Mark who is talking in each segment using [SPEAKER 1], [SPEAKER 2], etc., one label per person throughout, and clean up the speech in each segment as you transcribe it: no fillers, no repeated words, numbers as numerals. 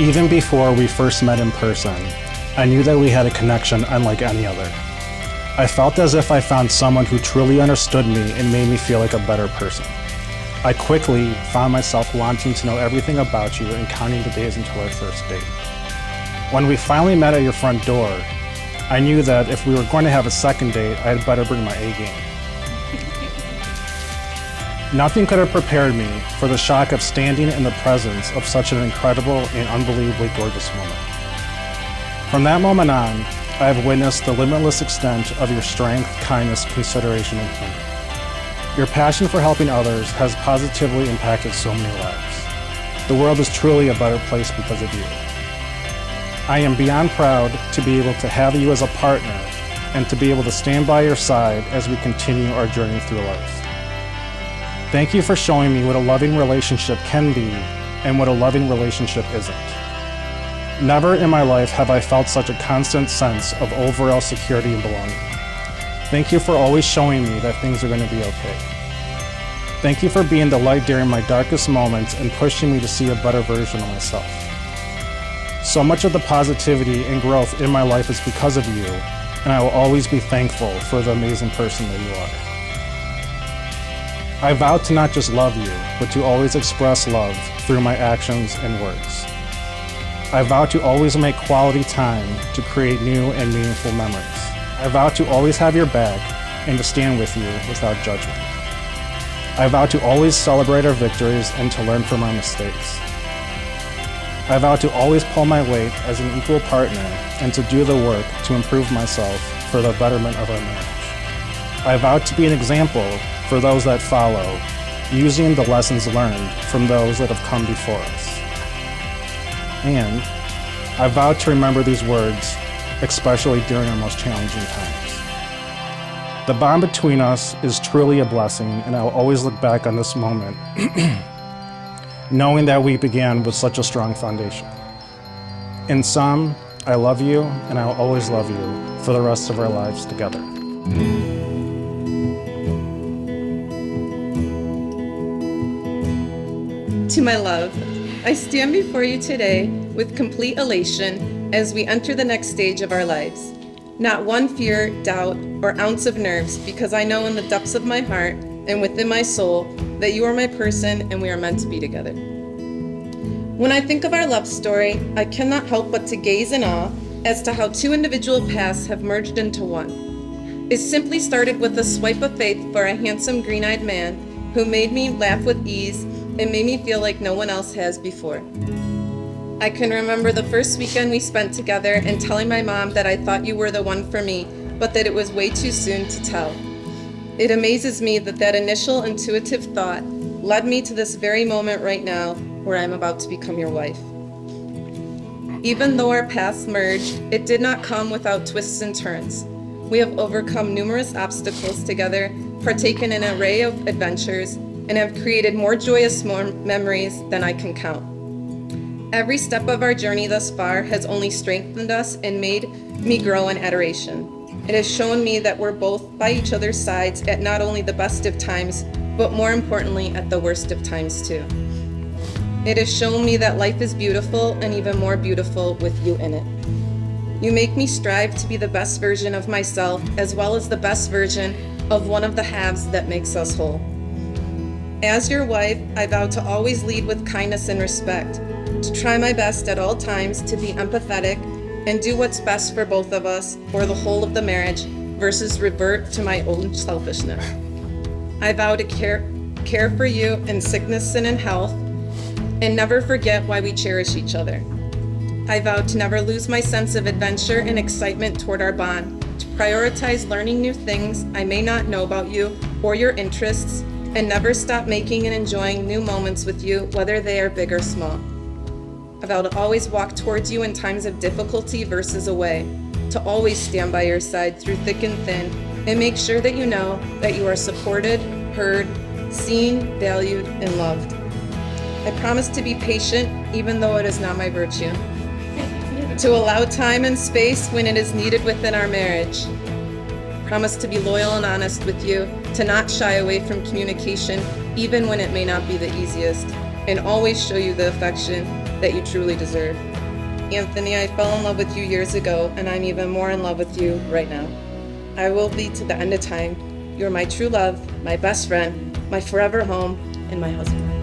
[SPEAKER 1] Even before we first met in person, I knew that we had a connection unlike any other. I felt as if I found someone who truly understood me and made me feel like a better person. I quickly found myself wanting to know everything about you and counting the days until our first date. When we finally met at your front door, I knew that if we were going to have a second date, I had better bring my A game. Nothing could have prepared me for the shock of standing in the presence of such an incredible and unbelievably gorgeous woman. From that moment on, I have witnessed the limitless extent of your strength, kindness, consideration, and humor. Your passion for helping others has positively impacted so many lives. The world is truly a better place because of you. I am beyond proud to be able to have you as a partner and to be able to stand by your side as we continue our journey through life. Thank you for showing me what a loving relationship can be and what a loving relationship isn't. Never in my life have I felt such a constant sense of overall security and belonging. Thank you for always showing me that things are going to be okay. Thank you for being the light during my darkest moments and pushing me to see a better version of myself. So much of the positivity and growth in my life is because of you, and I will always be thankful for the amazing person that you are. I vow to not just love you, but to always express love through my actions and words. I vow to always make quality time to create new and meaningful memories. I vow to always have your back and to stand with you without judgment. I vow to always celebrate our victories and to learn from our mistakes. I vow to always pull my weight as an equal partner and to do the work to improve myself for the betterment of our marriage. I vow to be an example for those that follow, using the lessons learned from those that have come before us. And I vow to remember these words, especially during our most challenging times. The bond between us is truly a blessing, and I will always look back on this moment knowing that we began with such a strong foundation. In sum, I love you, and I will always love you for the rest of our lives together.
[SPEAKER 2] To my love, I stand before you today with complete elation as we enter the next stage of our lives. Not one fear, doubt, or ounce of nerves, because I know in the depths of my heart and within my soul that you are my person and we are meant to be together. When I think of our love story, I cannot help but to gaze in awe as to how two individual paths have merged into one. It simply started with a swipe of faith for a handsome green-eyed man who made me laugh with ease and made me feel like no one else has before. I can remember the first weekend we spent together and telling my mom that I thought you were the one for me, but that it was way too soon to tell. It amazes me that that initial intuitive thought led me to this very moment right now where I'm about to become your wife. Even though our paths merged, it did not come without twists and turns. We have overcome numerous obstacles together, partaken in an array of adventures, and have created more joyous memories than I can count. Every step of our journey thus far has only strengthened us and made me grow in adoration. It has shown me that we're both by each other's sides at not only the best of times, but more importantly, at the worst of times too. It has shown me that life is beautiful and even more beautiful with you in it. You make me strive to be the best version of myself, as well as the best version of one of the halves that makes us whole. As your wife, I vow to always lead with kindness and respect, to try my best at all times to be empathetic and do what's best for both of us or the whole of the marriage versus revert to my own selfishness. I vow to care for you in sickness and in health and never forget why we cherish each other. I vow to never lose my sense of adventure and excitement toward our bond, to prioritize learning new things I may not know about you or your interests, and never stop making and enjoying new moments with you, whether they are big or small. I vow to always walk towards you in times of difficulty versus away, to always stand by your side through thick and thin, and make sure that you know that you are supported, heard, seen, valued, and loved. I promise to be patient, even though it is not my virtue, to allow time and space when it is needed within our marriage. Promise to be loyal and honest with you, to not shy away from communication, even when it may not be the easiest, and always show you the affection that you truly deserve. Anthony, I fell in love with you years ago, and I'm even more in love with you right now. I will be to the end of time. You're my true love, my best friend, my forever home, and my husband.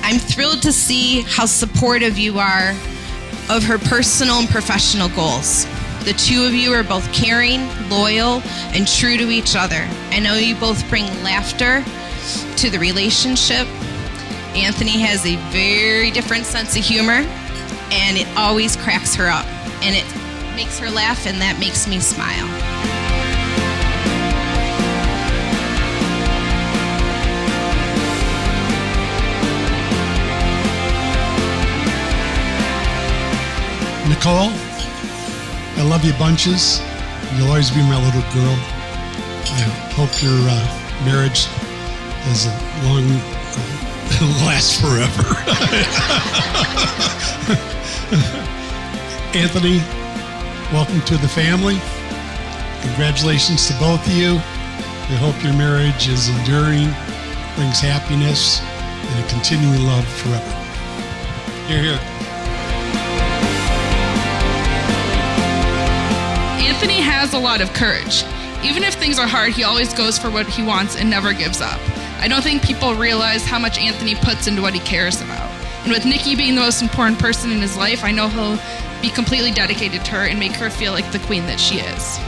[SPEAKER 3] I'm thrilled to see how supportive you are of her personal and professional goals. The two of you are both caring, loyal, and true to each other. I know you both bring laughter to the relationship. Anthony has a very different sense of humor, and it always cracks her up. And it makes her laugh, and that makes me smile.
[SPEAKER 4] Nicole, I love you bunches. You'll always be my little girl. I hope your marriage is a long, lasts forever. Anthony, welcome to the family. Congratulations to both of you. I hope your marriage is enduring, brings happiness, and a continuing love forever. Hear, hear.
[SPEAKER 5] Anthony has a lot of courage. Even if things are hard, he always goes for what he wants and never gives up. I don't think people realize how much Anthony puts into what he cares about. And with Nikki being the most important person in his life, I know he'll be completely dedicated to her and make her feel like the queen that she is.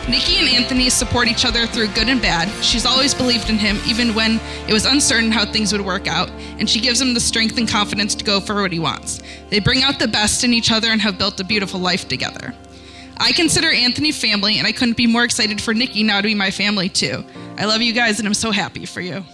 [SPEAKER 5] Nikki and Anthony support each other through good and bad. She's always believed in him, even when it was uncertain how things would work out, and she gives him the strength and confidence to go for what he wants. They bring out the best in each other and have built a beautiful life together. I consider Anthony family, and I couldn't be more excited for Nikki now to be my family too. I love you guys, and I'm so happy for you.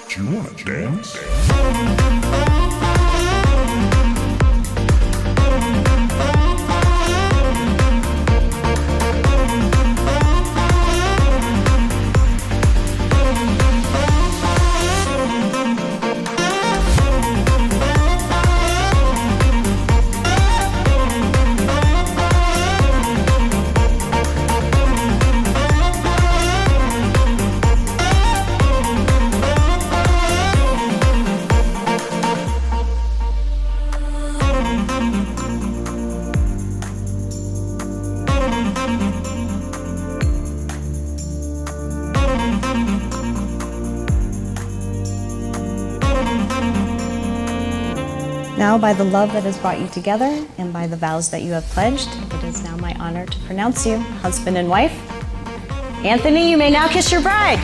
[SPEAKER 6] Do you want to dance?
[SPEAKER 7] Now, by the love that has brought you together and by the vows that you have pledged, it is now my honor to pronounce you husband and wife. Anthony, you may now kiss your bride.